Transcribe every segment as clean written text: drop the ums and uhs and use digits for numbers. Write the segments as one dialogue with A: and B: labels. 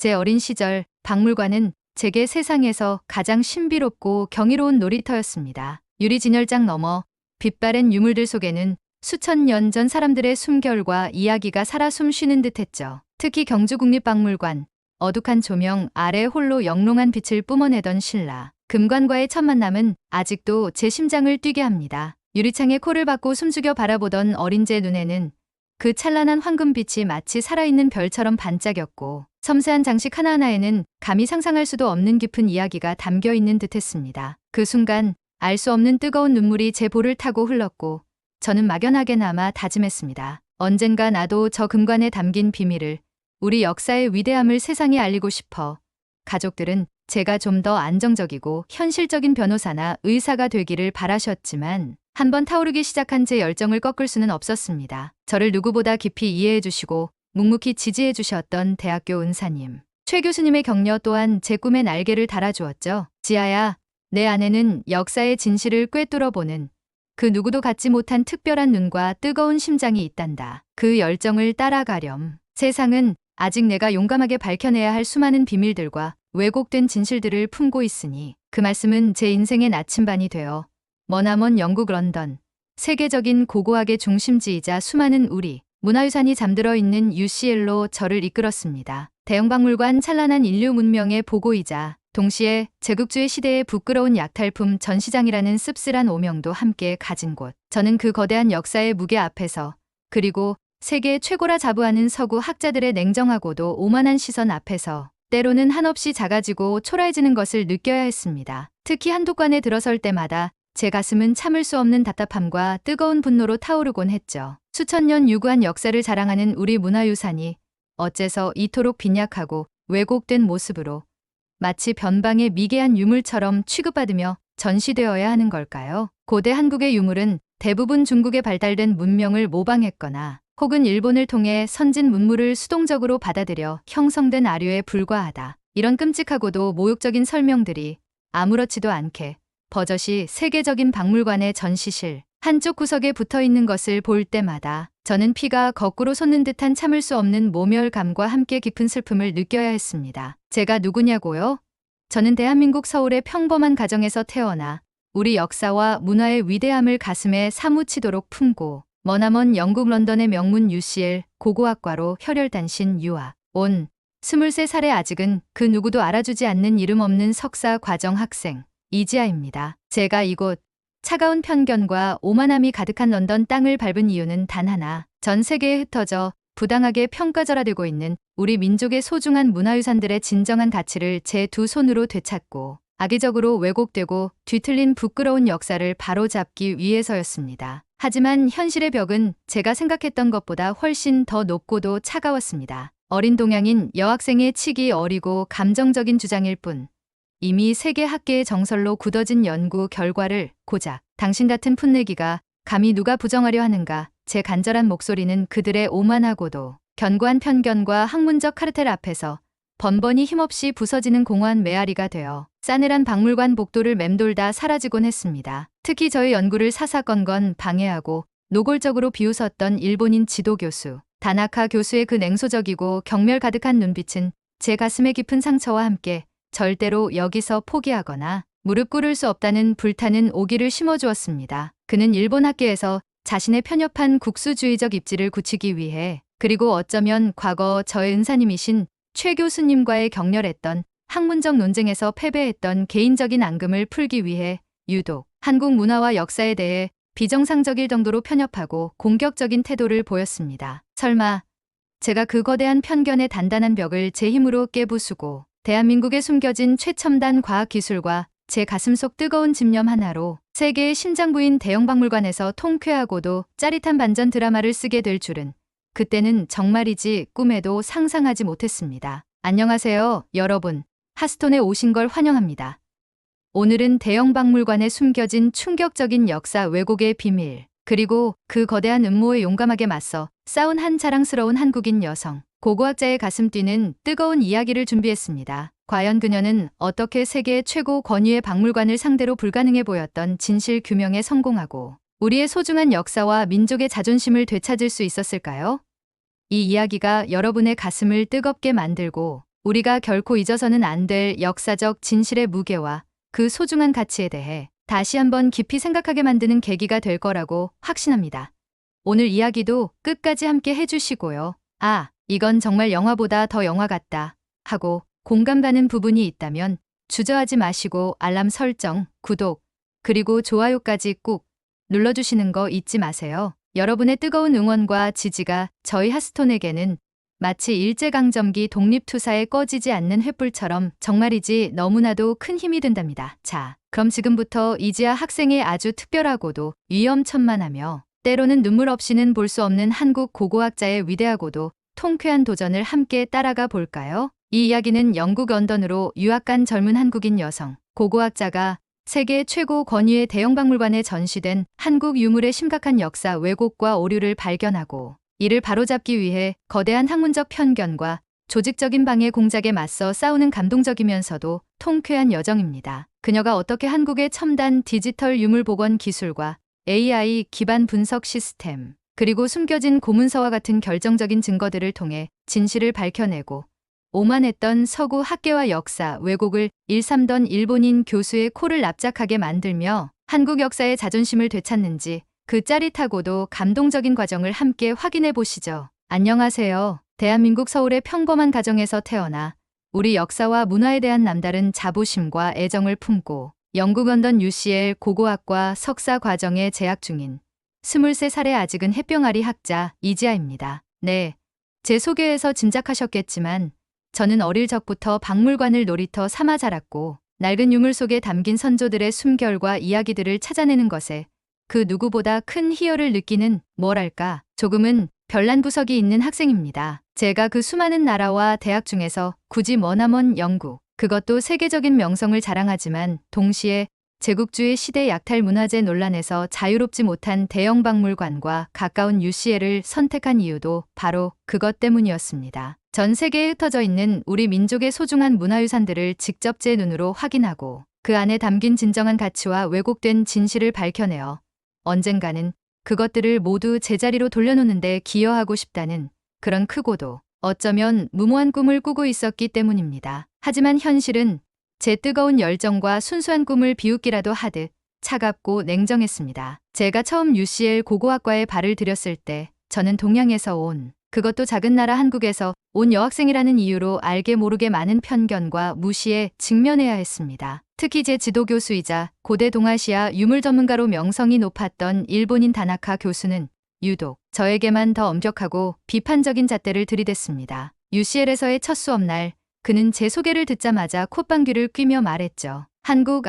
A: 제 어린 시절 박물관은 제게 세상에서 가장 신비롭고 경이로운 놀이터였습니다. 유리 진열장 너머 빛바랜 유물들 속에는 수천 년 전 사람들의 숨결과 이야기가 살아 숨쉬는 듯했죠. 특히 경주국립박물관, 어둑한 조명 아래 홀로 영롱한 빛을 뿜어내던 신라. 금관과의 첫 만남은 아직도 제 심장을 뛰게 합니다. 유리창에 코를 박고 숨죽여 바라보던 어린 제 눈에는 그 찬란한 황금빛이 마치 살아있는 별처럼 반짝였고 섬세한 장식 하나하나에는 감히 상상할 수도 없는 깊은 이야기가 담겨 있는 듯했습니다. 그 순간 알 수 없는 뜨거운 눈물이 제 볼을 타고 흘렀고 저는 막연하게나마 다짐했습니다. 언젠가 나도 저 금관에 담긴 비밀을, 우리 역사의 위대함을 세상에 알리고 싶어. 가족들은 제가 좀 더 안정적이고 현실적인 변호사나 의사가 되기를 바라셨지만 한번 타오르기 시작한 제 열정을 꺾을 수는 없었습니다. 저를 누구보다 깊이 이해해 주시고 묵묵히 지지해 주셨던 대학교 은사님, 최 교수님의 격려 또한 제 꿈에 날개를 달아주었죠. 지아야, 내 안에는 역사의 진실을 꿰뚫어보는 그 누구도 갖지 못한 특별한 눈과 뜨거운 심장이 있단다. 그 열정을 따라가렴. 세상은 아직 내가 용감하게 밝혀내야 할 수많은 비밀들과 왜곡된 진실들을 품고 있으니. 그 말씀은 제 인생의 나침반이 되어 머나먼 영국 런던, 세계적인 고고학의 중심지이자 수많은 우리 문화유산이 잠들어 있는 UCL로 저를 이끌었습니다. 대형박물관 찬란한 인류 문명의 보고이자 동시에 제국주의 시대의 부끄러운 약탈품 전시장이라는 씁쓸한 오명도 함께 가진 곳. 저는 그 거대한 역사의 무게 앞에서, 그리고 세계 최고라 자부하는 서구 학자들의 냉정하고도 오만한 시선 앞에서 때로는 한없이 작아지고 초라해지는 것을 느껴야 했습니다. 특히 한독관에 들어설 때마다 제 가슴은 참을 수 없는 답답함과 뜨거운 분노로 타오르곤 했죠. 수천 년 유구한 역사를 자랑하는 우리 문화유산이 어째서 이토록 빈약하고 왜곡된 모습으로 마치 변방의 미개한 유물처럼 취급받으며 전시되어야 하는 걸까요? 고대 한국의 유물은 대부분 중국에 발달된 문명을 모방했거나 혹은 일본을 통해 선진 문물을 수동적으로 받아들여 형성된 아류에 불과하다. 이런 끔찍하고도 모욕적인 설명들이 아무렇지도 않게 버젓이 세계적인 박물관의 전시실 한쪽 구석에 붙어있는 것을 볼 때마다 저는 피가 거꾸로 솟는 듯한 참을 수 없는 모멸감과 함께 깊은 슬픔을 느껴야 했습니다. 제가 누구냐고요? 저는 대한민국 서울의 평범한 가정에서 태어나 우리 역사와 문화의 위대함을 가슴에 사무치도록 품고 머나먼 영국 런던의 명문 UCL 고고학과로 혈혈단신 유학 온 23살의 아직은 그 누구도 알아주지 않는 이름 없는 석사 과정 학생 이지아입니다. 제가 이곳 차가운 편견과 오만함이 가득한 런던 땅을 밟은 이유는 단 하나, 전 세계에 흩어져 부당하게 평가절하되고 있는 우리 민족의 소중한 문화유산들의 진정한 가치를 제 두 손으로 되찾고 악의적으로 왜곡되고 뒤틀린 부끄러운 역사를 바로잡기 위해서였습니다. 하지만 현실의 벽은 제가 생각했던 것보다 훨씬 더 높고도 차가웠습니다. 어린 동양인 여학생의 치기 어리고 감정적인 주장일 뿐 이미 세계 학계의 정설로 굳어진 연구 결과를 고작 당신 같은 풋내기가 감히 누가 부정하려 하는가. 제 간절한 목소리는 그들의 오만하고도 견고한 편견과 학문적 카르텔 앞에서 번번이 힘없이 부서지는 공허한 메아리가 되어 싸늘한 박물관 복도를 맴돌다 사라지곤 했습니다. 특히 저의 연구를 사사건건 방해하고 노골적으로 비웃었던 일본인 지도교수 다나카 교수의 그 냉소적이고 경멸 가득한 눈빛은 제 가슴의 깊은 상처와 함께 절대로 여기서 포기하거나 무릎 꿇을 수 없다는 불타는 오기를 심어주었습니다. 그는 일본 학계에서 자신의 편협한 국수주의적 입지를 굳히기 위해, 그리고 어쩌면 과거 저의 은사님이신 최 교수님과의 격렬했던 학문적 논쟁에서 패배했던 개인적인 앙금을 풀기 위해 유독 한국 문화와 역사에 대해 비정상적일 정도로 편협하고 공격적인 태도를 보였습니다. 설마 제가 그 거대한 편견의 단단한 벽을 제 힘으로 깨부수고 대한민국에 숨겨진 최첨단 과학기술과 제 가슴속 뜨거운 집념 하나로 세계의 심장부인 대형박물관에서 통쾌하고도 짜릿한 반전 드라마를 쓰게 될 줄은 그때는 정말이지 꿈에도 상상하지 못했습니다. 안녕하세요, 여러분. 하스톤에 오신 걸 환영합니다. 오늘은 대형박물관에 숨겨진 충격적인 역사 왜곡의 비밀, 그리고 그 거대한 음모에 용감하게 맞서 싸운 한 자랑스러운 한국인 여성, 고고학자의 가슴 뛰는 뜨거운 이야기를 준비했습니다. 과연 그녀는 어떻게 세계 최고 권위의 박물관을 상대로 불가능해 보였던 진실 규명에 성공하고 우리의 소중한 역사와 민족의 자존심을 되찾을 수 있었을까요? 이 이야기가 여러분의 가슴을 뜨겁게 만들고 우리가 결코 잊어서는 안 될 역사적 진실의 무게와 그 소중한 가치에 대해 다시 한번 깊이 생각하게 만드는 계기가 될 거라고 확신합니다. 오늘 이야기도 끝까지 함께 해주시고요. 아, 이건 정말 영화보다 더 영화 같다 하고 공감 가는 부분이 있다면 주저하지 마시고 알람 설정, 구독, 그리고 좋아요까지 꾹 눌러주시는 거 잊지 마세요. 여러분의 뜨거운 응원과 지지가 저희 핫스톤에게는 마치 일제강점기 독립투사에 꺼지지 않는 횃불처럼 정말이지 너무나도 큰 힘이 된답니다. 자, 그럼 지금부터 이지아 학생의 아주 특별하고도 위험천만하며 때로는 눈물 없이는 볼 수 없는 한국 고고학자의 위대하고도 통쾌한 도전을 함께 따라가 볼까요? 이 이야기는 영국 런던으로 유학 간 젊은 한국인 여성, 고고학자가 세계 최고 권위의 대형박물관에 전시된 한국 유물의 심각한 역사 왜곡과 오류를 발견하고 이를 바로잡기 위해 거대한 학문적 편견과 조직적인 방해 공작에 맞서 싸우는 감동적이면서도 통쾌한 여정입니다. 그녀가 어떻게 한국의 첨단 디지털 유물 복원 기술과 AI 기반 분석 시스템, 그리고 숨겨진 고문서와 같은 결정적인 증거들을 통해 진실을 밝혀내고 오만했던 서구 학계와 역사 왜곡을 일삼던 일본인 교수의 코를 납작하게 만들며 한국 역사의 자존심을 되찾는지 그 짜릿하고도 감동적인 과정을 함께 확인해 보시죠. 안녕하세요. 대한민국 서울의 평범한 가정에서 태어나 우리 역사와 문화에 대한 남다른 자부심과 애정을 품고 영국 런던 UCL 고고학과 석사 과정에 재학 중인 23살의 아직은 햇병아리 학자 이지아입니다. 네, 제 소개에서 짐작하셨겠지만 저는 어릴 적부터 박물관을 놀이터 삼아 자랐고 낡은 유물 속에 담긴 선조들의 숨결과 이야기들을 찾아내는 것에 그 누구보다 큰 희열을 느끼는 뭐랄까 조금은 별난 구석이 있는 학생입니다. 제가 그 수많은 나라와 대학 중에서 굳이 머나먼 영국, 그것도 세계적인 명성을 자랑하지만 동시에 제국주의 시대 약탈 문화재 논란에서 자유롭지 못한 대형 박물관과 가까운 UCL을 선택한 이유도 바로 그것 때문이었습니다. 전 세계에 흩어져 있는 우리 민족의 소중한 문화유산들을 직접 제 눈으로 확인하고 그 안에 담긴 진정한 가치와 왜곡된 진실을 밝혀내어 언젠가는 그것들을 모두 제자리로 돌려놓는 데 기여하고 싶다는 그런 크고도 어쩌면 무모한 꿈을 꾸고 있었기 때문입니다. 하지만 현실은 제 뜨거운 열정과 순수한 꿈을 비웃기라도 하듯 차갑고 냉정했습니다. 제가 처음 UCL 고고학과에 발을 들였을 때 저는 동양에서 온, 그것도 작은 나라 한국에서 온 여학생이라는 이유로 알게 모르게 많은 편견과 무시에 직면해야 했습니다. 특히 제 지도교수이자 고대 동아시아 유물 전문가로 명성이 높았던 일본인 다나카 교수는 유독 저에게만 더 엄격하고 비판적인 잣대를 들이댔습니다. UCL에서의 첫 수업날 그는 제 소개를 듣자마자 콧방귀를 뀌며 말했죠. 한국,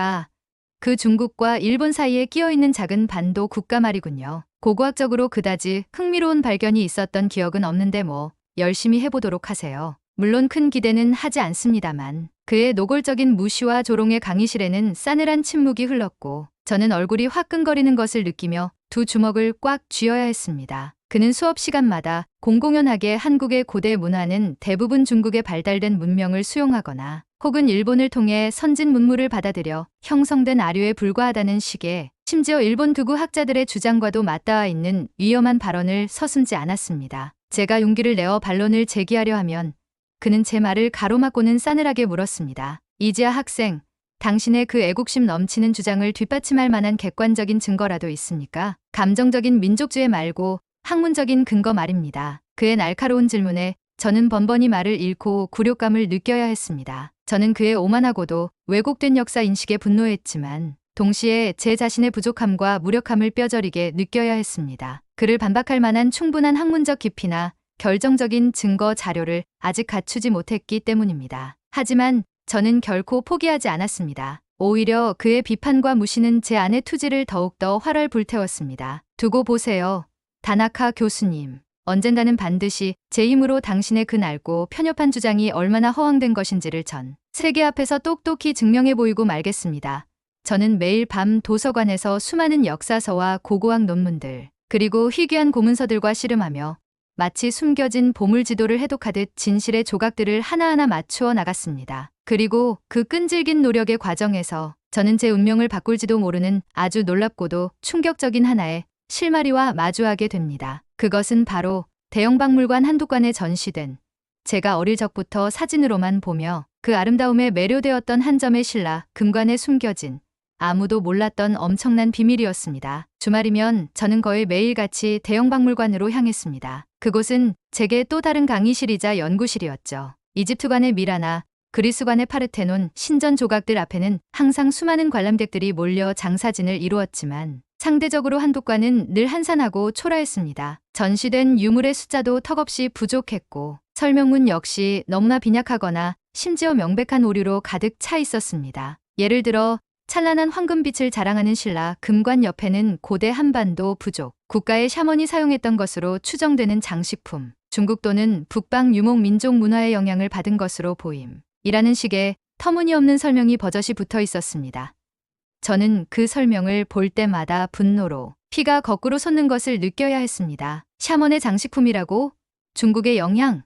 A: 그 중국과 일본 사이에 끼어있는 작은 반도 국가 말이군요. 고고학적으로 그다지 흥미로운 발견이 있었던 기억은 없는데 뭐 열심히 해보도록 하세요. 물론 큰 기대는 하지 않습니다만 그의 노골적인 무시와 조롱의 강의실에는 싸늘한 침묵이 흘렀고 저는 얼굴이 화끈거리는 것을 느끼며 두 주먹을 꽉 쥐어야 했습니다. 그는 수업 시간마다 공공연하게 한국의 고대 문화는 대부분 중국에 발달된 문명을 수용하거나 혹은 일본을 통해 선진 문물을 받아들여 형성된 아류에 불과하다는 식의 심지어 일본 극우 학자들의 주장과도 맞닿아 있는 위험한 발언을 서슴지 않았습니다. 제가 용기를 내어 반론을 제기하려 하면 그는 제 말을 가로막고는 싸늘하게 물었습니다. 이지아 학생, 당신의 그 애국심 넘치는 주장을 뒷받침할 만한 객관적인 증거라도 있습니까? 감정적인 민족주의 말고 학문적인 근거 말입니다. 그의 날카로운 질문에 저는 번번이 말을 잃고 굴욕감을 느껴야 했습니다. 저는 그의 오만하고도 왜곡된 역사 인식에 분노했지만 동시에 제 자신의 부족함과 무력함을 뼈저리게 느껴야 했습니다. 그를 반박할 만한 충분한 학문적 깊이나 결정적인 증거 자료를 아직 갖추지 못했기 때문입니다. 하지만 저는 결코 포기하지 않았습니다. 오히려 그의 비판과 무시는 제 안의 투지를 더욱더 활활 불태웠습니다. 두고 보세요. 다나카 교수님. 언젠가는 반드시 제 힘으로 당신의 그 낡고 편협한 주장이 얼마나 허황된 것인지를 전 세계 앞에서 똑똑히 증명해 보이고 말겠습니다. 저는 매일 밤 도서관에서 수많은 역사서와 고고학 논문들, 그리고 희귀한 고문서들과 씨름하며 마치 숨겨진 보물지도를 해독하듯 진실의 조각들을 하나하나 맞추어 나갔습니다. 그리고 그 끈질긴 노력의 과정에서 저는 제 운명을 바꿀지도 모르는 아주 놀랍고도 충격적인 하나의 실마리와 마주하게 됩니다. 그것은 바로 대형박물관 한두 관에 전시된 제가 어릴 적부터 사진으로만 보며 그 아름다움에 매료되었던 한 점의 신라 금관에 숨겨진 아무도 몰랐던 엄청난 비밀이었습니다. 주말이면 저는 거의 매일같이 대형 박물관으로 향했습니다. 그곳은 제게 또 다른 강의실이자 연구실이었죠. 이집트관의 미라나 그리스관의 파르테논, 신전 조각들 앞에는 항상 수많은 관람객들이 몰려 장사진을 이루었지만 상대적으로 한복관은 늘 한산하고 초라했습니다. 전시된 유물의 숫자도 턱없이 부족했고 설명문 역시 너무나 빈약하거나 심지어 명백한 오류로 가득 차 있었습니다. 예를 들어 찬란한 황금빛을 자랑하는 신라 금관 옆에는 고대 한반도 부족, 국가의 샤먼이 사용했던 것으로 추정되는 장식품, 중국 또는 북방 유목 민족 문화의 영향을 받은 것으로 보임. 이라는 식의 터무니없는 설명이 버젓이 붙어 있었습니다. 저는 그 설명을 볼 때마다 분노로 피가 거꾸로 솟는 것을 느껴야 했습니다. 샤먼의 장식품이라고? 중국의 영향?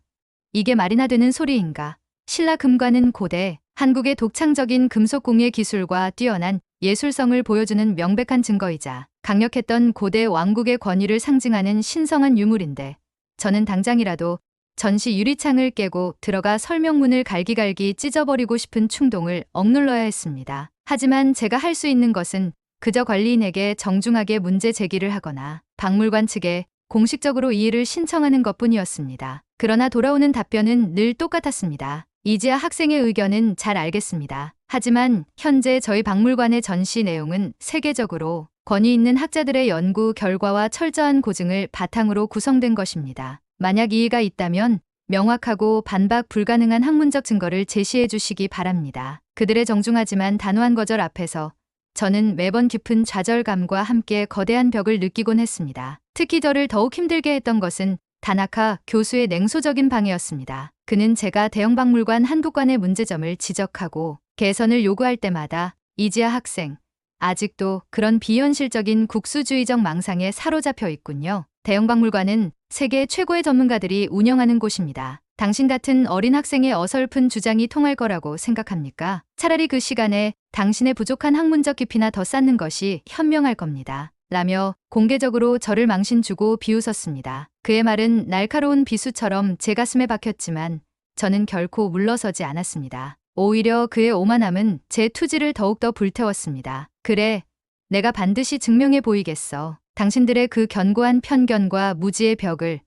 A: 이게 말이나 되는 소리인가? 신라 금관은 고대 한국의 독창적인 금속 공예 기술과 뛰어난 예술성을 보여주는 명백한 증거이자 강력했던 고대 왕국의 권위를 상징하는 신성한 유물인데 저는 당장이라도 전시 유리창을 깨고 들어가 설명문을 갈기갈기 찢어버리고 싶은 충동을 억눌러야 했습니다. 하지만 제가 할 수 있는 것은 그저 관리인에게 정중하게 문제 제기를 하거나 박물관 측에 공식적으로 이의를 신청하는 것뿐이었습니다. 그러나 돌아오는 답변은 늘 똑같았습니다. 이지아 학생의 의견은 잘 알겠습니다. 하지만 현재 저희 박물관의 전시 내용은 세계적으로 권위 있는 학자들의 연구 결과와 철저한 고증을 바탕으로 구성된 것입니다. 만약 이의가 있다면 명확하고 반박 불가능한 학문적 증거를 제시해 주시기 바랍니다. 그들의 정중하지만 단호한 거절 앞에서 저는 매번 깊은 좌절감과 함께 거대한 벽을 느끼곤 했습니다. 특히 저를 더욱 힘들게 했던 것은 다나카 교수의 냉소적인 방해였습니다. 그는 제가 대형박물관 한국관의 문제점을 지적하고 개선을 요구할 때마다 이지아 학생, 아직도 그런 비현실적인 국수주의적 망상에 사로잡혀 있군요. 대형박물관은 세계 최고의 전문가들이 운영하는 곳입니다. 당신 같은 어린 학생의 어설픈 주장이 통할 거라고 생각합니까? 차라리 그 시간에 당신의 부족한 학문적 깊이나 더 쌓는 것이 현명할 겁니다. 라며 공개적으로 저를 망신주고 비웃었습니다. 그의 말은 날카로운 비수처럼 제 가슴에 박혔지만 저는 결코 물러서지 않았습니다. 오히려 그의 오만함은 제 투지를 더욱더 불태웠습니다. 그래, 내가 반드시 증명해 보이겠어. 당신들의 그 견고한 편견과 무지의 벽을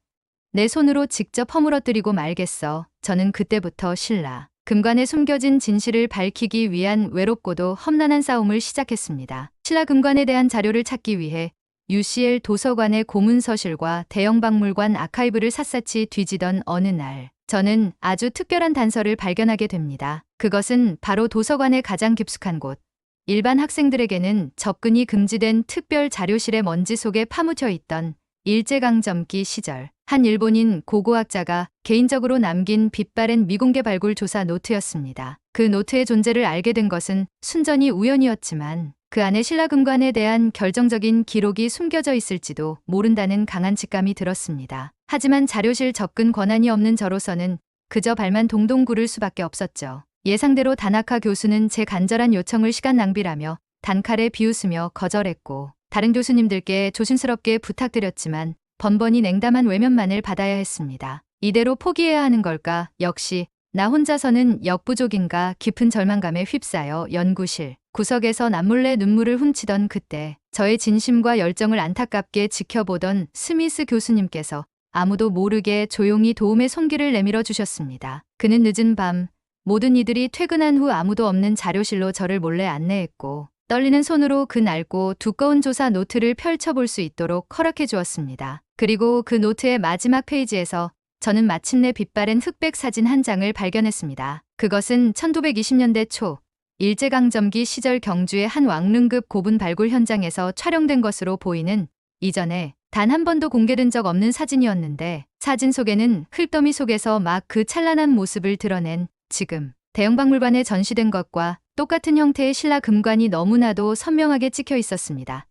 A: 내 손으로 직접 허물어뜨리고 말겠어. 저는 그때부터 신라 금관에 숨겨진 진실을 밝히기 위한 외롭고도 험난한 싸움을 시작했습니다. 신라 금관에 대한 자료를 찾기 위해 UCL 도서관의 고문서실과 대형박물관 아카이브를 샅샅이 뒤지던 어느 날 저는 아주 특별한 단서를 발견하게 됩니다. 그것은 바로 도서관의 가장 깊숙한 곳, 일반 학생들에게는 접근이 금지된 특별 자료실의 먼지 속에 파묻혀 있던 일제강점기 시절 한 일본인 고고학자가 개인적으로 남긴 빛바랜 미공개 발굴 조사 노트였습니다. 그 노트의 존재를 알게 된 것은 순전히 우연이었지만 그 안에 신라금관에 대한 결정적인 기록이 숨겨져 있을지도 모른다는 강한 직감이 들었습니다. 하지만 자료실 접근 권한이 없는 저로서는 그저 발만 동동 구를 수밖에 없었죠. 예상대로 다나카 교수는 제 간절한 요청을 시간 낭비라며 단칼에 비웃으며 거절했고 다른 교수님들께 조심스럽게 부탁드렸지만 번번이 냉담한 외면만을 받아야 했습니다. 이대로 포기해야 하는 걸까? 역시 나 혼자서는 역부족인가 깊은 절망감에 휩싸여 연구실 구석에서 남몰래 눈물을 훔치던 그때 저의 진심과 열정을 안타깝게 지켜보던 스미스 교수님께서 아무도 모르게 조용히 도움의 손길을 내밀어 주셨습니다. 그는 늦은 밤 모든 이들이 퇴근한 후 아무도 없는 자료실로 저를 몰래 안내했고 떨리는 손으로 그 낡고 두꺼운 조사 노트를 펼쳐볼 수 있도록 허락해 주었습니다. 그리고 그 노트의 마지막 페이지에서 저는 마침내 빛바랜 흑백 사진 한 장을 발견했습니다. 그것은 1920년대 초 일제강점기 시절 경주의 한 왕릉급 고분 발굴 현장에서 촬영된 것으로 보이는 이전에 단 한 번도 공개된 적 없는 사진이었는데 사진 속에는 흙더미 속에서 막 그 찬란한 모습을 드러낸 지금 대형박물관에 전시된 것과 똑같은 형태의 신라 금관이 너무나도 선명하게 찍혀 있었습니다.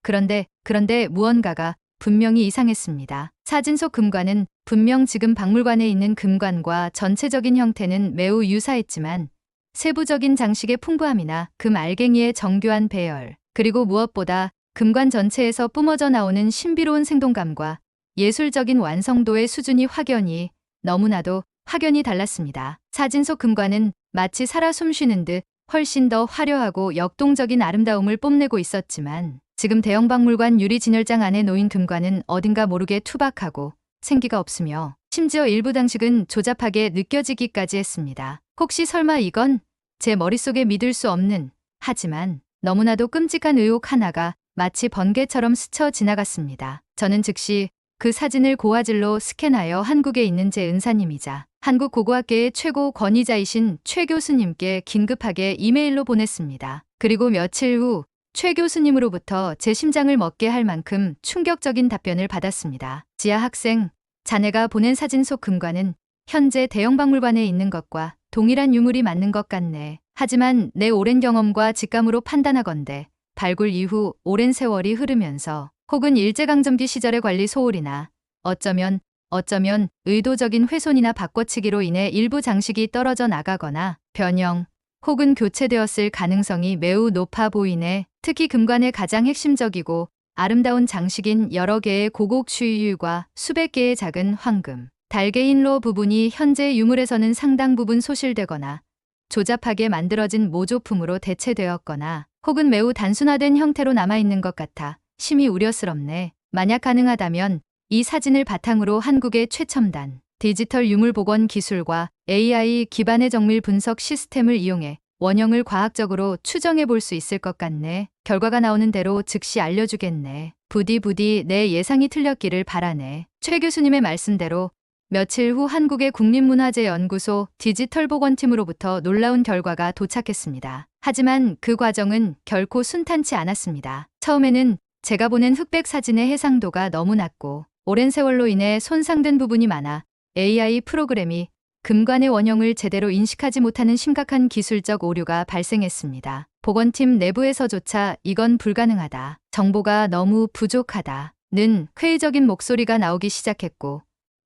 A: 그런데 무언가가 분명히 이상했습니다. 사진 속 금관은 분명 지금 박물관에 있는 금관과 전체적인 형태는 매우 유사했지만 세부적인 장식의 풍부함이나 금 알갱이의 정교한 배열, 그리고 무엇보다 금관 전체에서 뿜어져 나오는 신비로운 생동감과 예술적인 완성도의 수준이 확연히 너무나도 확연히 달랐습니다. 사진 속 금관은 마치 살아 숨쉬는 듯 훨씬 더 화려하고 역동적인 아름다움을 뽐내고 있었지만 지금 대형박물관 유리 진열장 안에 놓인 금관은 어딘가 모르게 투박하고 생기가 없으며 심지어 일부 장식은 조잡하게 느껴지기까지 했습니다. 혹시 설마 이건 제 머릿속에 믿을 수 없는 하지만 너무나도 끔찍한 의혹 하나가 마치 번개처럼 스쳐 지나갔습니다. 저는 즉시 그 사진을 고화질로 스캔하여 한국에 있는 제 은사님이자 한국고고학계의 최고 권위자이신 최 교수님께 긴급하게 이메일로 보냈습니다. 그리고 며칠 후 최 교수님으로부터 제 심장을 먹게 할 만큼 충격적인 답변을 받았습니다. 지하 학생, 자네가 보낸 사진 속 금관은 현재 대형박물관에 있는 것과 동일한 유물이 맞는 것 같네. 하지만 내 오랜 경험과 직감으로 판단하건대 발굴 이후 오랜 세월이 흐르면서 혹은 일제강점기 시절의 관리 소홀이나 어쩌면 의도적인 훼손이나 바꿔치기로 인해 일부 장식이 떨어져 나가거나 변형 혹은 교체되었을 가능성이 매우 높아 보이네. 특히 금관의 가장 핵심적이고 아름다운 장식인 여러 개의 고곡 추유과 수백 개의 작은 황금, 달개인로 부분이 현재 유물에서는 상당 부분 소실되거나 조잡하게 만들어진 모조품으로 대체되었거나 혹은 매우 단순화된 형태로 남아있는 것 같아 심히 우려스럽네. 만약 가능하다면 이 사진을 바탕으로 한국의 최첨단 디지털 유물 복원 기술과 AI 기반의 정밀 분석 시스템을 이용해 원형을 과학적으로 추정해 볼 수 있을 것 같네. 결과가 나오는 대로 즉시 알려주겠네. 부디 내 예상이 틀렸기를 바라네. 최 교수님의 말씀대로 며칠 후 한국의 국립문화재연구소 디지털 복원팀으로부터 놀라운 결과가 도착했습니다. 하지만 그 과정은 결코 순탄치 않았습니다. 처음에는 제가 보낸 흑백 사진의 해상도가 너무 낮고 오랜 세월로 인해 손상된 부분이 많아 AI 프로그램이 금관의 원형을 제대로 인식하지 못하는 심각한 기술적 오류가 발생했습니다. 복원팀 내부에서조차 이건 불가능하다. 정보가 너무 부족하다는 회의적인 목소리가 나오기 시작했고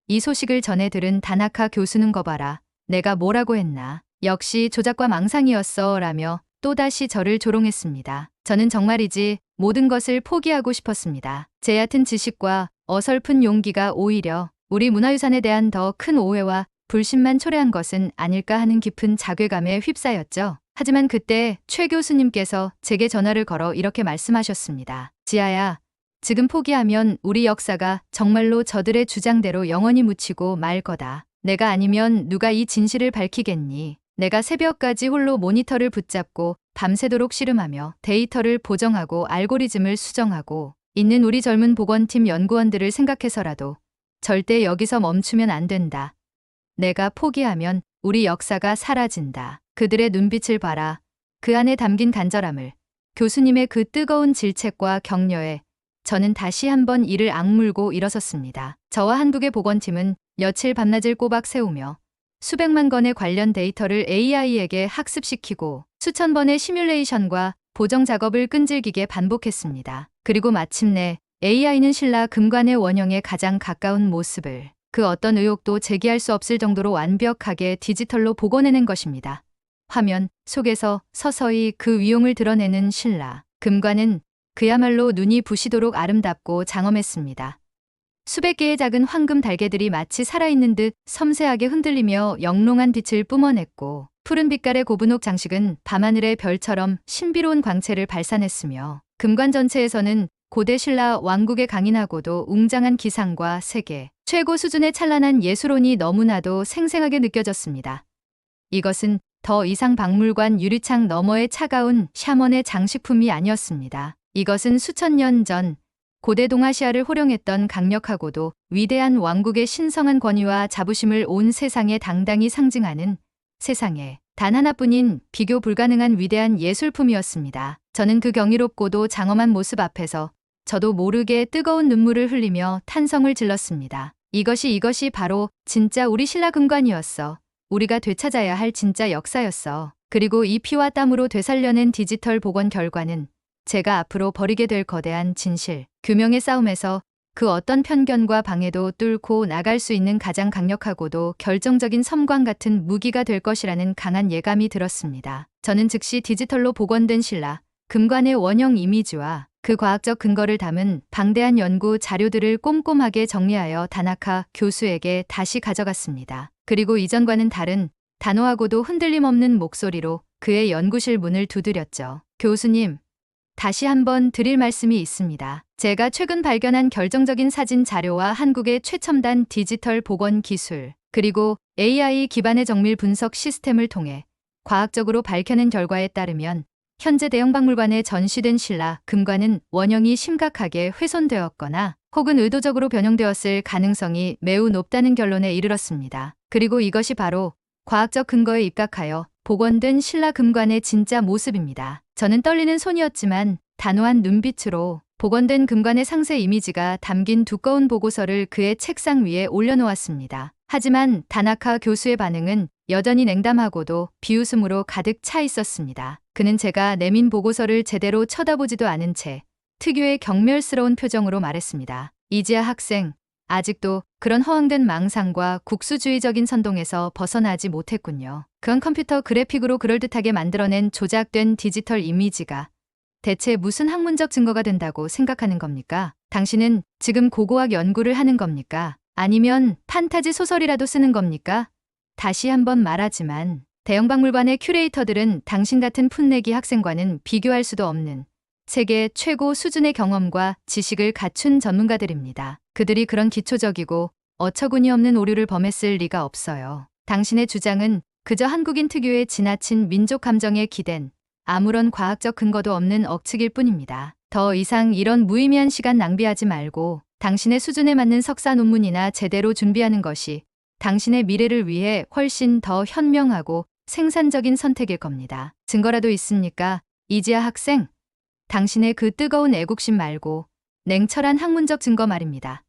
A: 이 소식을 전해 들은 다나카 교수는 거봐라. 내가 뭐라고 했나. 역시 조작과 망상이었어 라며 또다시 저를 조롱했습니다. 저는 정말이지 모든 것을 포기하고 싶었습니다. 제 얕은 지식과 어설픈 용기가 오히려 우리 문화유산에 대한 더 큰 오해와 불신만 초래한 것은 아닐까 하는 깊은 자괴감에 휩싸였죠. 하지만 그때 최 교수님께서 제게 전화를 걸어 이렇게 말씀하셨습니다. 지아야, 지금 포기하면 우리 역사가 정말로 저들의 주장대로 영원히 묻히고 말 거다. 내가 아니면 누가 이 진실을 밝히겠니? 내가 새벽까지 홀로 모니터를 붙잡고 밤새도록 씨름하며 데이터를 보정하고 알고리즘을 수정하고 있는 우리 젊은 복원팀 연구원들을 생각해서라도 절대 여기서 멈추면 안 된다. 내가 포기하면 우리 역사가 사라진다. 그들의 눈빛을 봐라. 그 안에 담긴 간절함을. 교수님의 그 뜨거운 질책과 격려에 저는 다시 한번 이를 악물고 일어섰습니다. 저와 한국의 복원팀은 며칠 밤낮을 꼬박 세우며 수백만 건의 관련 데이터를 AI에게 학습시키고 수천 번의 시뮬레이션과 보정 작업을 끈질기게 반복했습니다. 그리고 마침내 AI는 신라 금관의 원형에 가장 가까운 모습을 그 어떤 의혹도 제기할 수 없을 정도로 완벽하게 디지털로 복원해낸 것입니다. 화면 속에서 서서히 그 위용을 드러내는 신라 금관은 그야말로 눈이 부시도록 아름답고 장엄했습니다. 수백 개의 작은 황금 달개들이 마치 살아있는 듯 섬세하게 흔들리며 영롱한 빛을 뿜어냈고 푸른 빛깔의 고분옥 장식은 밤하늘의 별처럼 신비로운 광채를 발산했으며 금관 전체에서는 고대 신라 왕국의 강인하고도 웅장한 기상과 세계, 최고 수준의 찬란한 예술혼이 너무나도 생생하게 느껴졌습니다. 이것은 더 이상 박물관 유리창 너머의 차가운 샤먼의 장식품이 아니었습니다. 이것은 수천 년 전 고대 동아시아를 호령했던 강력하고도 위대한 왕국의 신성한 권위와 자부심을 온 세상에 당당히 상징하는 세상에 단 하나뿐인 비교 불가능한 위대한 예술품이었습니다. 저는 그 경이롭고도 장엄한 모습 앞에서 저도 모르게 뜨거운 눈물을 흘리며 탄성을 질렀습니다. 이것이 바로 진짜 우리 신라 금관이었어. 우리가 되찾아야 할 진짜 역사였어. 그리고 이 피와 땀으로 되살려낸 디지털 복원 결과는 제가 앞으로 벌이게 될 거대한 진실, 규명의 싸움에서 그 어떤 편견과 방해도 뚫고 나갈 수 있는 가장 강력하고도 결정적인 섬광 같은 무기가 될 것이라는 강한 예감이 들었습니다. 저는 즉시 디지털로 복원된 신라 금관의 원형 이미지와 그 과학적 근거를 담은 방대한 연구 자료들을 꼼꼼하게 정리하여 다나카 교수에게 다시 가져갔습니다. 그리고 이전과는 다른 단호하고도 흔들림 없는 목소리로 그의 연구실 문을 두드렸죠. 교수님, 다시 한번 드릴 말씀이 있습니다. 제가 최근 발견한 결정적인 사진 자료와 한국의 최첨단 디지털 복원 기술, 그리고 AI 기반의 정밀 분석 시스템을 통해 과학적으로 밝혀낸 결과에 따르면 현재 대형박물관에 전시된 신라 금관은 원형이 심각하게 훼손되었거나 혹은 의도적으로 변형되었을 가능성이 매우 높다는 결론에 이르렀습니다. 그리고 이것이 바로 과학적 근거에 입각하여 복원된 신라 금관의 진짜 모습입니다. 저는 떨리는 손이었지만 단호한 눈빛으로 복원된 금관의 상세 이미지가 담긴 두꺼운 보고서를 그의 책상 위에 올려놓았습니다. 하지만 다나카 교수의 반응은 여전히 냉담하고도 비웃음으로 가득 차 있었습니다. 그는 제가 내민 보고서를 제대로 쳐다보지도 않은 채 특유의 경멸스러운 표정으로 말했습니다. 이지아 학생, 아직도 그런 허황된 망상과 국수주의적인 선동에서 벗어나지 못했군요. 그건 컴퓨터 그래픽으로 그럴듯하게 만들어낸 조작된 디지털 이미지가 대체 무슨 학문적 증거가 된다고 생각하는 겁니까? 당신은 지금 고고학 연구를 하는 겁니까? 아니면 판타지 소설이라도 쓰는 겁니까? 다시 한번 말하지만 대형박물관의 큐레이터들은 당신 같은 풋내기 학생과는 비교할 수도 없는 세계 최고 수준의 경험과 지식을 갖춘 전문가들입니다. 그들이 그런 기초적이고 어처구니 없는 오류를 범했을 리가 없어요. 당신의 주장은 그저 한국인 특유의 지나친 민족 감정에 기댄 아무런 과학적 근거도 없는 억측일 뿐입니다. 더 이상 이런 무의미한 시간 낭비하지 말고 당신의 수준에 맞는 석사 논문이나 제대로 준비하는 것이 당신의 미래를 위해 훨씬 더 현명하고 생산적인 선택일 겁니다. 증거라도 있습니까? 이지아 학생, 당신의 그 뜨거운 애국심 말고 냉철한 학문적 증거 말입니다.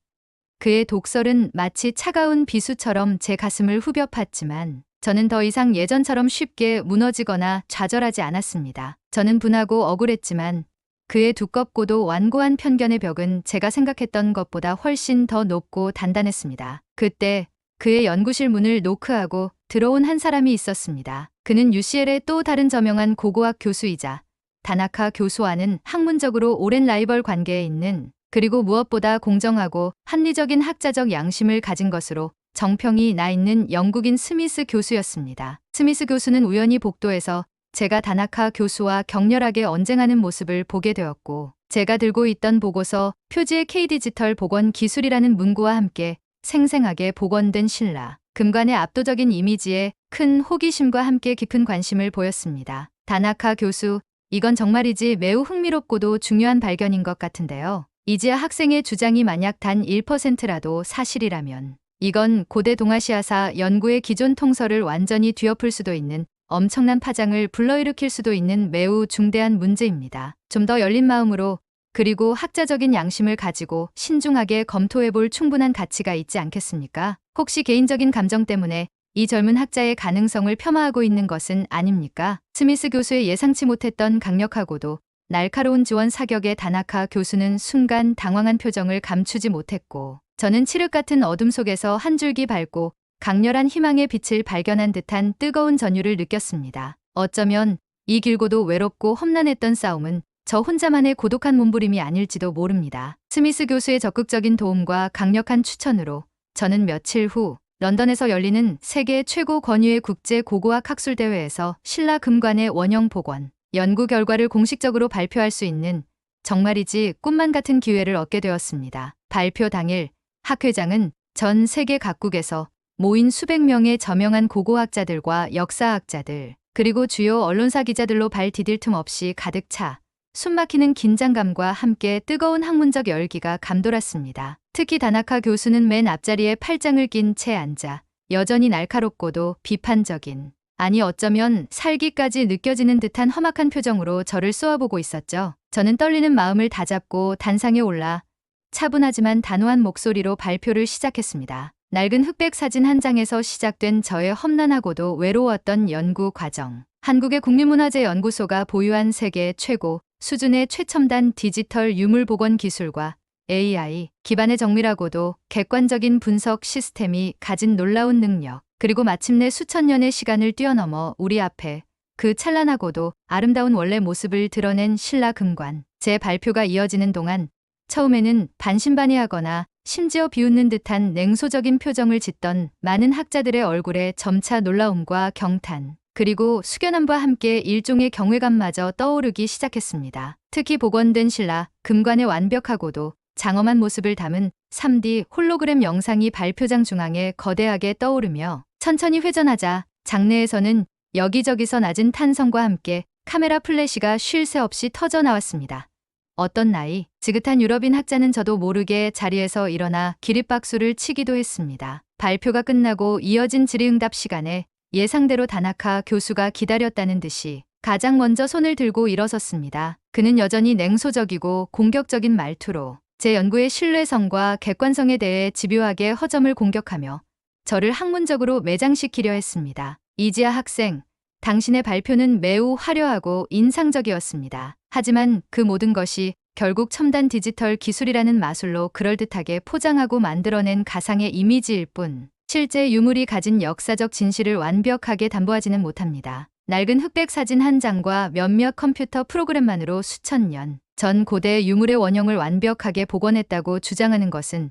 A: 그의 독설은 마치 차가운 비수처럼 제 가슴을 후벼 팠지만 저는 더 이상 예전처럼 쉽게 무너지거나 좌절하지 않았습니다. 저는 분하고 억울했지만 그의 두껍고도 완고한 편견의 벽은 제가 생각했던 것보다 훨씬 더 높고 단단했습니다. 그때 그의 연구실 문을 노크하고 들어온 한 사람이 있었습니다. 그는 UCL의 또 다른 저명한 고고학 교수이자 다나카 교수와는 학문적으로 오랜 라이벌 관계에 있는, 그리고 무엇보다 공정하고 합리적인 학자적 양심을 가진 것으로 정평이 나 있는 영국인 스미스 교수였습니다. 스미스 교수는 우연히 복도에서 제가 다나카 교수와 격렬하게 언쟁하는 모습을 보게 되었고, 제가 들고 있던 보고서 표지의 K디지털 복원 기술이라는 문구와 함께 생생하게 복원된 신라 금관의 압도적인 이미지에 큰 호기심과 함께 깊은 관심을 보였습니다. 다나카 교수, 이건 정말이지 매우 흥미롭고도 중요한 발견인 것 같은데요. 이지아 학생의 주장이 만약 단 1%라도 사실이라면 이건 고대 동아시아사 연구의 기존 통설을 완전히 뒤엎을 수도 있는 엄청난 파장을 불러일으킬 수도 있는 매우 중대한 문제입니다. 좀 더 열린 마음으로 그리고 학자적인 양심을 가지고 신중하게 검토해볼 충분한 가치가 있지 않겠습니까? 혹시 개인적인 감정 때문에 이 젊은 학자의 가능성을 폄하하고 있는 것은 아닙니까? 스미스 교수의 예상치 못했던 강력하고도 날카로운 지원 사격에 다나카 교수는 순간 당황한 표정을 감추지 못했고, 저는 칠흑 같은 어둠 속에서 한 줄기 밝고 강렬한 희망의 빛을 발견한 듯한 뜨거운 전율을 느꼈습니다. 어쩌면 이 길고도 외롭고 험난했던 싸움은 저 혼자만의 고독한 몸부림이 아닐지도 모릅니다. 스미스 교수의 적극적인 도움과 강력한 추천으로 저는 며칠 후 런던에서 열리는 세계 최고 권위의 국제 고고학 학술대회에서 신라 금관의 원형 복원 연구 결과를 공식적으로 발표할 수 있는 정말이지 꿈만 같은 기회를 얻게 되었습니다. 발표 당일 학회장은 전 세계 각국에서 모인 수백 명의 저명한 고고학자들과 역사학자들, 그리고 주요 언론사 기자들로 발 디딜 틈 없이 가득 차 숨막히는 긴장감과 함께 뜨거운 학문적 열기가 감돌았습니다. 특히 다나카 교수는 맨 앞자리에 팔짱을 낀 채 앉아 여전히 날카롭고도 비판적인, 아니 어쩌면 살기까지 느껴지는 듯한 험악한 표정으로 저를 쏘아보고 있었죠. 저는 떨리는 마음을 다잡고 단상에 올라 차분하지만 단호한 목소리로 발표를 시작했습니다. 낡은 흑백 사진 한 장에서 시작된 저의 험난하고도 외로웠던 연구 과정. 한국의 국립문화재연구소가 보유한 세계 최고 수준의 최첨단 디지털 유물 복원 기술과 AI 기반의 정밀하고도 객관적인 분석 시스템이 가진 놀라운 능력, 그리고 마침내 수천 년의 시간을 뛰어넘어 우리 앞에 그 찬란하고도 아름다운 원래 모습을 드러낸 신라 금관. 제 발표가 이어지는 동안 처음에는 반신반의하거나 심지어 비웃는 듯한 냉소적인 표정을 짓던 많은 학자들의 얼굴에 점차 놀라움과 경탄, 그리고 숙연함과 함께 일종의 경외감마저 떠오르기 시작했습니다. 특히 복원된 신라 금관의 완벽하고도 장엄한 모습을 담은 3D 홀로그램 영상이 발표장 중앙에 거대하게 떠오르며 천천히 회전하자 장내에서는 여기저기서 낮은 탄성과 함께 카메라 플래시가 쉴 새 없이 터져 나왔습니다. 어떤 나이 지긋한 유럽인 학자는 저도 모르게 자리에서 일어나 기립박수를 치기도 했습니다. 발표가 끝나고 이어진 질의응답 시간에 예상대로 다나카 교수가 기다렸다는 듯이 가장 먼저 손을 들고 일어섰습니다. 그는 여전히 냉소적이고 공격적인 말투로 제 연구의 신뢰성과 객관성에 대해 집요하게 허점을 공격하며 저를 학문적으로 매장시키려 했습니다. 이지아 학생, 당신의 발표는 매우 화려하고 인상적이었습니다. 하지만 그 모든 것이 결국 첨단 디지털 기술이라는 마술로 그럴듯하게 포장하고 만들어낸 가상의 이미지일 뿐 실제 유물이 가진 역사적 진실을 완벽하게 담보하지는 못합니다. 낡은 흑백 사진 한 장과 몇몇 컴퓨터 프로그램만으로 수천 년 전 고대 유물의 원형을 완벽하게 복원했다고 주장하는 것은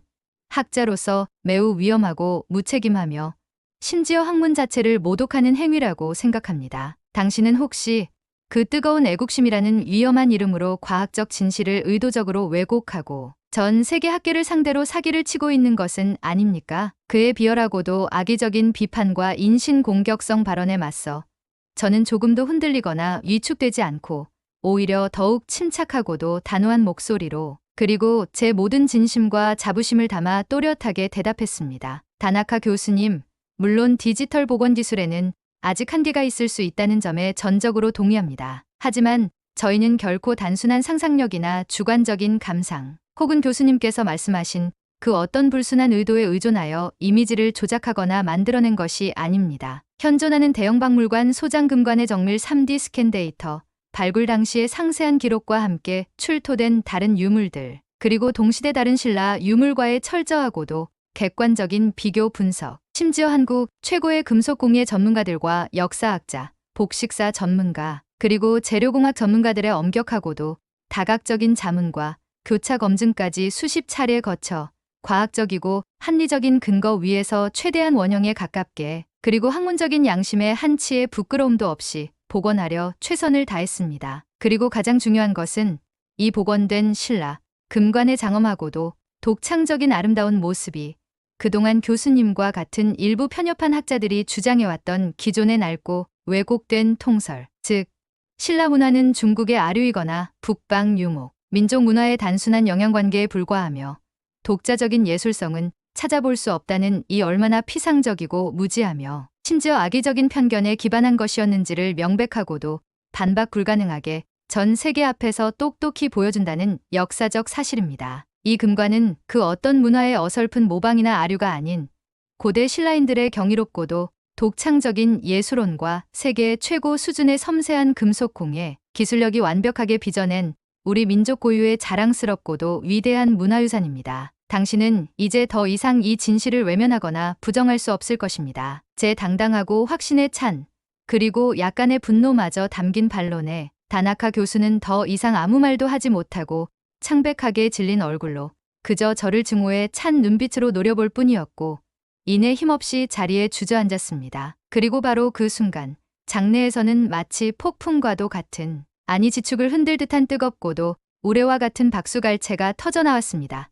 A: 학자로서 매우 위험하고 무책임하며 심지어 학문 자체를 모독하는 행위라고 생각합니다. 당신은 혹시 그 뜨거운 애국심이라는 위험한 이름으로 과학적 진실을 의도적으로 왜곡하고 전 세계 학계를 상대로 사기를 치고 있는 것은 아닙니까? 그의 비열하고도 악의적인 비판과 인신공격성 발언에 맞서 저는 조금도 흔들리거나 위축되지 않고 오히려 더욱 침착하고도 단호한 목소리로 그리고 제 모든 진심과 자부심을 담아 또렷하게 대답했습니다. 다나카 교수님, 물론 디지털 복원 기술에는 아직 한계가 있을 수 있다는 점에 전적으로 동의합니다. 하지만 저희는 결코 단순한 상상력이나 주관적인 감상, 혹은 교수님께서 말씀하신 그 어떤 불순한 의도에 의존하여 이미지를 조작하거나 만들어낸 것이 아닙니다. 현존하는 대형 박물관 소장금관의 정밀 3D 스캔 데이터, 발굴 당시의 상세한 기록과 함께 출토된 다른 유물들, 그리고 동시대 다른 신라 유물과의 철저하고도 객관적인 비교 분석, 심지어 한국 최고의 금속공예 전문가들과 역사학자, 복식사 전문가, 그리고 재료공학 전문가들의 엄격하고도 다각적인 자문과 교차 검증까지 수십 차례 거쳐 과학적이고 합리적인 근거 위에서 최대한 원형에 가깝게 그리고 학문적인 양심의 한치의 부끄러움도 없이 복원하려 최선을 다했습니다. 그리고 가장 중요한 것은 이 복원된 신라 금관의 장엄하고도 독창적인 아름다운 모습이 그동안 교수님과 같은 일부 편협한 학자들이 주장해왔던 기존의 낡고 왜곡된 통설, 즉 신라 문화는 중국의 아류이거나 북방 유목, 민족 문화의 단순한 영향관계에 불과하며 독자적인 예술성은 찾아볼 수 없다는 이 얼마나 피상적이고 무지하며 심지어 악의적인 편견에 기반한 것이었는지를 명백하고도 반박 불가능하게 전 세계 앞에서 똑똑히 보여준다는 역사적 사실입니다. 이 금관은 그 어떤 문화의 어설픈 모방이나 아류가 아닌 고대 신라인들의 경이롭고도 독창적인 예술론과 세계 최고 수준의 섬세한 금속공예, 기술력이 완벽하게 빚어낸 우리 민족 고유의 자랑스럽고도 위대한 문화유산입니다. 당신은 이제 더 이상 이 진실을 외면하거나 부정할 수 없을 것입니다. 제 당당하고 확신에 찬 그리고 약간의 분노마저 담긴 반론에 다나카 교수는 더 이상 아무 말도 하지 못하고 창백하게 질린 얼굴로 그저 저를 증오해 찬 눈빛으로 노려볼 뿐이었고 이내 힘없이 자리에 주저앉았습니다. 그리고 바로 그 순간 장내에서는 마치 폭풍과도 같은 아니 지축을 흔들 듯한 뜨겁고도 우레와 같은 박수갈채가 터져나왔습니다.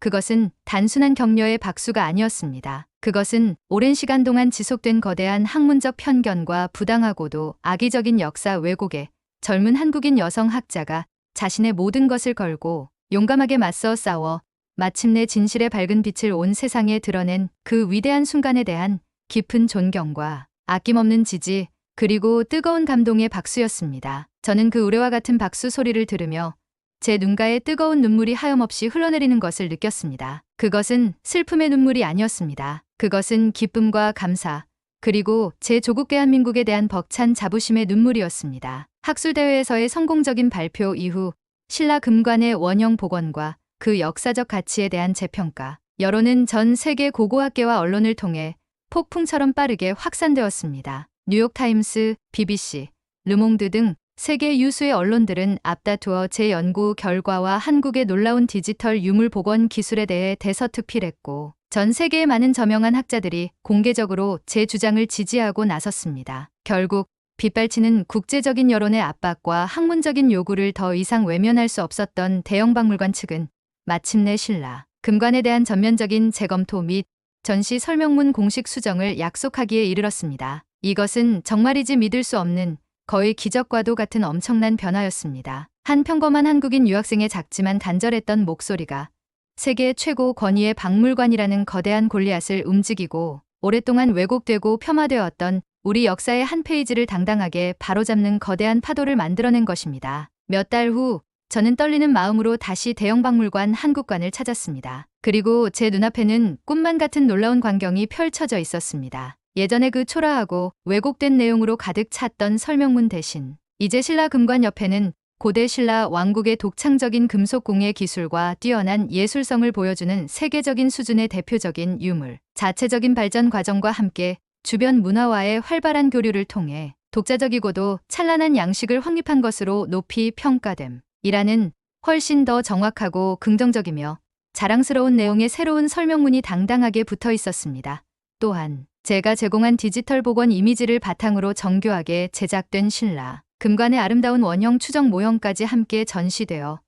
A: 그것은 단순한 격려의 박수가 아니었습니다. 그것은 오랜 시간 동안 지속된 거대한 학문적 편견과 부당하고도 악의적인 역사 왜곡에 젊은 한국인 여성 학자가 자신의 모든 것을 걸고 용감하게 맞서 싸워 마침내 진실의 밝은 빛을 온 세상에 드러낸 그 위대한 순간에 대한 깊은 존경과 아낌없는 지지 그리고 뜨거운 감동의 박수였습니다. 저는 그 우레와 같은 박수 소리를 들으며 제 눈가에 뜨거운 눈물이 하염없이 흘러내리는 것을 느꼈습니다. 그것은 슬픔의 눈물이 아니었습니다. 그것은 기쁨과 감사, 그리고 제 조국 대한민국에 대한 벅찬 자부심의 눈물이었습니다. 학술대회에서의 성공적인 발표 이후 신라 금관의 원형 복원과 그 역사적 가치에 대한 재평가, 여론은 전 세계 고고학계와 언론을 통해 폭풍처럼 빠르게 확산되었습니다. 뉴욕타임스, BBC, 르몽드 등 세계 유수의 언론들은 앞다투어 제 연구 결과와 한국의 놀라운 디지털 유물 복원 기술에 대해 대서특필했고 전 세계의 많은 저명한 학자들이 공개적으로 제 주장을 지지하고 나섰습니다. 결국 빗발치는 국제적인 여론의 압박과 학문적인 요구를 더 이상 외면할 수 없었던 대형박물관 측은 마침내 신라 금관에 대한 전면적인 재검토 및 전시 설명문 공식 수정을 약속하기에 이르렀습니다. 이것은 정말이지 믿을 수 없는 거의 기적과도 같은 엄청난 변화였습니다. 한 평범한 한국인 유학생의 작지만 간절했던 목소리가 세계 최고 권위의 박물관이라는 거대한 골리앗을 움직이고 오랫동안 왜곡되고 폄하되었던 우리 역사의 한 페이지를 당당하게 바로잡는 거대한 파도를 만들어낸 것입니다. 몇 달 후 저는 떨리는 마음으로 다시 대형박물관 한국관을 찾았습니다. 그리고 제 눈앞에는 꿈만 같은 놀라운 광경이 펼쳐져 있었습니다. 예전에 그 초라하고 왜곡된 내용으로 가득 찼던 설명문 대신 이제 신라 금관 옆에는 고대 신라 왕국의 독창적인 금속공예 기술과 뛰어난 예술성을 보여주는 세계적인 수준의 대표적인 유물, 자체적인 발전 과정과 함께 주변 문화와의 활발한 교류를 통해 독자적이고도 찬란한 양식을 확립한 것으로 높이 평가됨. 이라는 훨씬 더 정확하고 긍정적이며 자랑스러운 내용의 새로운 설명문이 당당하게 붙어 있었습니다. 또한 제가 제공한 디지털 복원 이미지를 바탕으로 정교하게 제작된 신라 금관의 아름다운 원형 추정 모형까지 함께 전시되어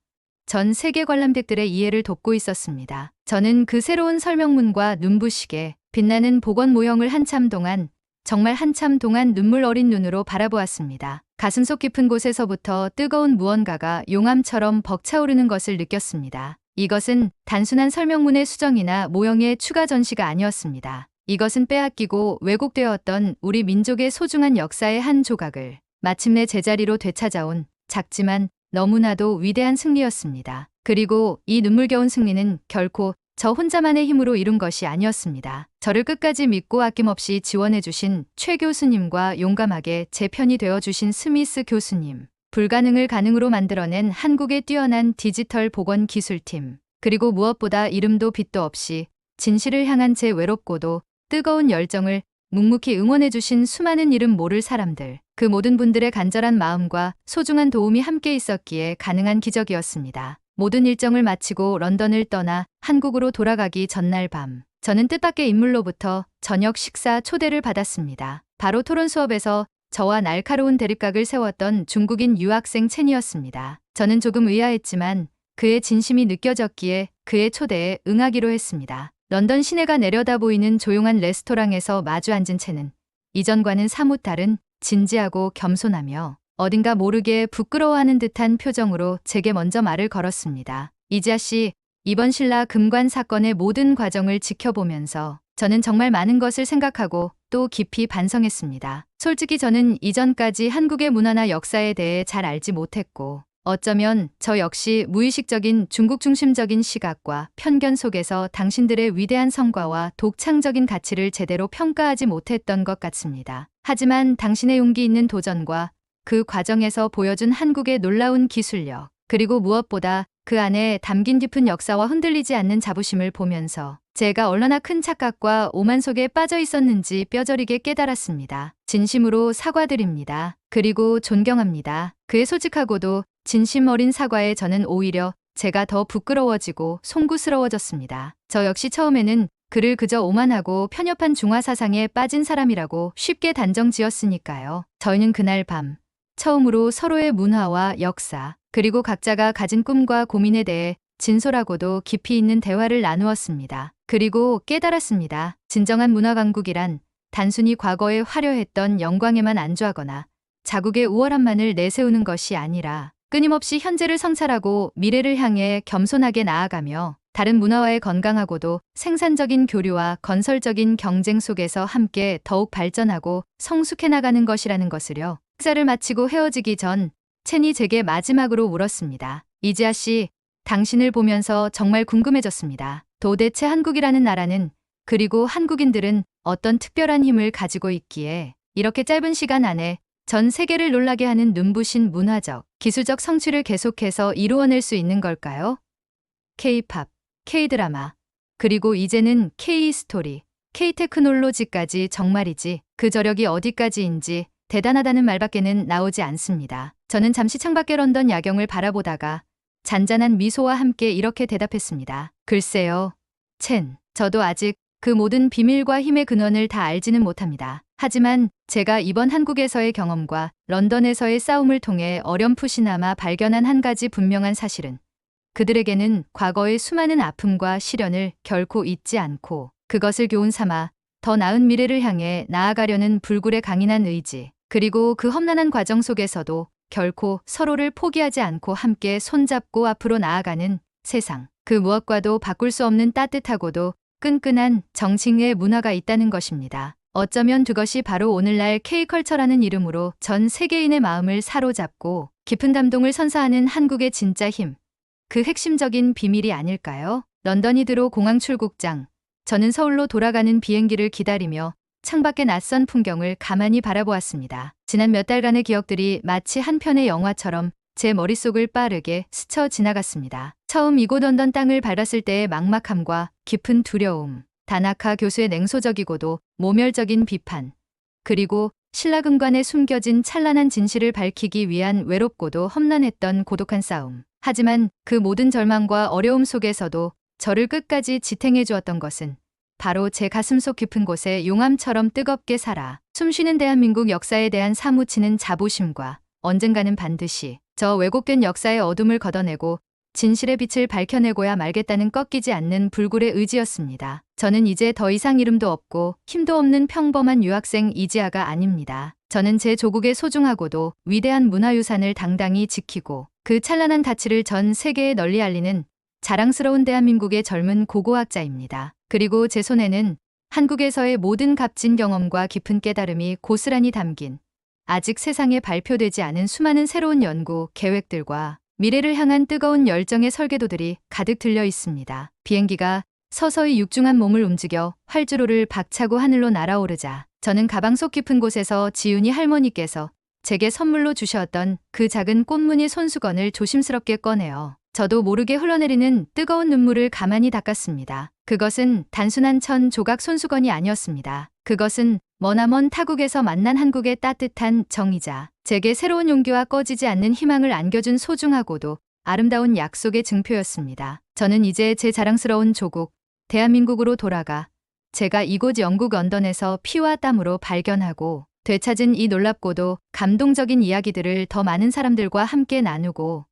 A: 전 세계 관람객들의 이해를 돕고 있었습니다. 저는 그 새로운 설명문과 눈부시게 빛나는 복원 모형을 정말 한참 동안 눈물 어린 눈으로 바라보았습니다. 가슴속 깊은 곳에서부터 뜨거운 무언가가 용암처럼 벅차오르는 것을 느꼈습니다. 이것은 단순한 설명문의 수정이나 모형의 추가 전시가 아니었습니다. 이것은 빼앗기고 왜곡되었던 우리 민족의 소중한 역사의 한 조각을 마침내 제자리로 되찾아온 작지만 너무나도 위대한 승리였습니다. 그리고 이 눈물겨운 승리는 결코 저 혼자만의 힘으로 이룬 것이 아니었습니다. 저를 끝까지 믿고 아낌없이 지원해주신 최 교수님과 용감하게 제 편이 되어주신 스미스 교수님, 불가능을 가능으로 만들어낸 한국의 뛰어난 디지털 복원 기술팀, 그리고 무엇보다 이름도 빛도 없이 진실을 향한 제 외롭고도 뜨거운 열정을 묵묵히 응원해주신 수많은 이름 모를 사람들, 그 모든 분들의 간절한 마음과 소중한 도움이 함께 있었기에 가능한 기적이었습니다. 모든 일정을 마치고 런던을 떠나 한국으로 돌아가기 전날 밤, 저는 뜻밖의 인물로부터 저녁 식사 초대를 받았습니다. 바로 토론 수업에서 저와 날카로운 대립각을 세웠던 중국인 유학생 첸이었습니다. 저는 조금 의아했지만 그의 진심이 느껴졌기에 그의 초대에 응하기로 했습니다. 런던 시내가 내려다 보이는 조용한 레스토랑에서 마주 앉은 첸은 이전과는 사뭇 다른 진지하고 겸손하며 어딘가 모르게 부끄러워하는 듯한 표정으로 제게 먼저 말을 걸었습니다. 이지아 씨, 이번 신라 금관 사건의 모든 과정을 지켜보면서 저는 정말 많은 것을 생각하고 또 깊이 반성했습니다. 솔직히 저는 이전까지 한국의 문화나 역사에 대해 잘 알지 못했고 어쩌면 저 역시 무의식적인 중국 중심적인 시각과 편견 속에서 당신들의 위대한 성과와 독창적인 가치를 제대로 평가하지 못했던 것 같습니다. 하지만 당신의 용기 있는 도전과 그 과정에서 보여준 한국의 놀라운 기술력, 그리고 무엇보다 그 안에 담긴 깊은 역사와 흔들리지 않는 자부심을 보면서 제가 얼마나 큰 착각과 오만 속에 빠져 있었는지 뼈저리게 깨달았습니다. 진심으로 사과드립니다. 그리고 존경합니다. 그의 솔직하고도 진심 어린 사과에 저는 오히려 제가 더 부끄러워지고 송구스러워졌습니다. 저 역시 처음에는 그를 그저 오만하고 편협한 중화 사상에 빠진 사람이라고 쉽게 단정 지었으니까요. 저희는 그날 밤 처음으로 서로의 문화와 역사, 그리고 각자가 가진 꿈과 고민에 대해 진솔하고도 깊이 있는 대화를 나누었습니다. 그리고 깨달았습니다. 진정한 문화 강국이란 단순히 과거에 화려했던 영광에만 안주하거나 자국의 우월함만을 내세우는 것이 아니라 끊임없이 현재를 성찰하고 미래를 향해 겸손하게 나아가며 다른 문화와의 건강하고도 생산적인 교류와 건설적인 경쟁 속에서 함께 더욱 발전하고 성숙해 나가는 것이라는 것을요. 식사를 마치고 헤어지기 전 첸이 제게 마지막으로 물었습니다. 이지아 씨, 당신을 보면서 정말 궁금해졌습니다. 도대체 한국이라는 나라는, 그리고 한국인들은 어떤 특별한 힘을 가지고 있기에 이렇게 짧은 시간 안에 전 세계를 놀라게 하는 눈부신 문화적, 기술적 성취를 계속해서 이루어낼 수 있는 걸까요? K-팝, K-드라마, 그리고 이제는 K-스토리, K-테크놀로지까지 정말이지 그 저력이 어디까지인지 대단하다는 말밖에는 나오지 않습니다. 저는 잠시 창밖의 런던 야경을 바라보다가 잔잔한 미소와 함께 이렇게 대답했습니다. 글쎄요, 첸. 저도 아직 그 모든 비밀과 힘의 근원을 다 알지는 못합니다. 하지만 제가 이번 한국에서의 경험과 런던에서의 싸움을 통해 어렴풋이나마 발견한 한 가지 분명한 사실은 그들에게는 과거의 수많은 아픔과 시련을 결코 잊지 않고 그것을 교훈 삼아 더 나은 미래를 향해 나아가려는 불굴의 강인한 의지, 그리고 그 험난한 과정 속에서도 결코 서로를 포기하지 않고 함께 손잡고 앞으로 나아가는 세상, 그 무엇과도 바꿀 수 없는 따뜻하고도 끈끈한 정칭의 문화가 있다는 것입니다. 어쩌면 그것이 바로 오늘날 K컬처라는 이름으로 전 세계인의 마음을 사로잡고 깊은 감동을 선사하는 한국의 진짜 힘, 그 핵심적인 비밀이 아닐까요? 런던 히드로 공항 출국장. 저는 서울로 돌아가는 비행기를 기다리며 창밖의 낯선 풍경을 가만히 바라보았습니다. 지난 몇 달간의 기억들이 마치 한 편의 영화처럼 제 머릿속을 빠르게 스쳐 지나갔습니다. 처음 이곳 런던 땅을 밟았을 때의 막막함과 깊은 두려움, 다나카 교수의 냉소적이고도 모멸적인 비판, 그리고 신라금관에 숨겨진 찬란한 진실을 밝히기 위한 외롭고도 험난했던 고독한 싸움. 하지만 그 모든 절망과 어려움 속에서도 저를 끝까지 지탱해 주었던 것은 바로 제 가슴속 깊은 곳에 용암처럼 뜨겁게 살아 숨쉬는 대한민국 역사에 대한 사무치는 자부심과 언젠가는 반드시 저 왜곡된 역사의 어둠을 걷어내고 진실의 빛을 밝혀내고야 말겠다는 꺾이지 않는 불굴의 의지였습니다. 저는 이제 더 이상 이름도 없고 힘도 없는 평범한 유학생 이지아가 아닙니다. 저는 제 조국의 소중하고도 위대한 문화유산을 당당히 지키고 그 찬란한 가치를 전 세계에 널리 알리는 자랑스러운 대한민국의 젊은 고고학자입니다. 그리고 제 손에는 한국에서의 모든 값진 경험과 깊은 깨달음이 고스란히 담긴 아직 세상에 발표되지 않은 수많은 새로운 연구, 계획들과 미래를 향한 뜨거운 열정의 설계도들이 가득 들려 있습니다. 비행기가 서서히 육중한 몸을 움직여 활주로를 박차고 하늘로 날아오르자 저는 가방 속 깊은 곳에서 지윤이 할머니께서 제게 선물로 주셨던 그 작은 꽃무늬 손수건을 조심스럽게 꺼내어 저도 모르게 흘러내리는 뜨거운 눈물을 가만히 닦았습니다. 그것은 단순한 천 조각 손수건이 아니었습니다. 그것은 머나먼 타국에서 만난 한국의 따뜻한 정이자 제게 새로운 용기와 꺼지지 않는 희망을 안겨준 소중하고도 아름다운 약속의 증표였습니다. 저는 이제 제 자랑스러운 조국, 대한민국으로 돌아가 제가 이곳 영국 런던에서 피와 땀으로 발견하고 되찾은 이 놀랍고도 감동적인 이야기들을 더 많은 사람들과 함께 나누고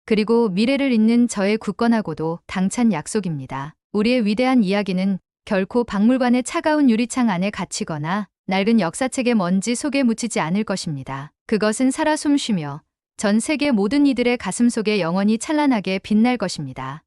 A: 그리고 미래를 잇는 저의 굳건하고도 당찬 약속입니다. 우리의 위대한 이야기는 결코 박물관의 차가운 유리창 안에 갇히거나 낡은 역사책의 먼지 속에 묻히지 않을 것입니다. 그것은 살아 숨쉬며 전 세계 모든 이들의 가슴 속에 영원히 찬란하게 빛날 것입니다.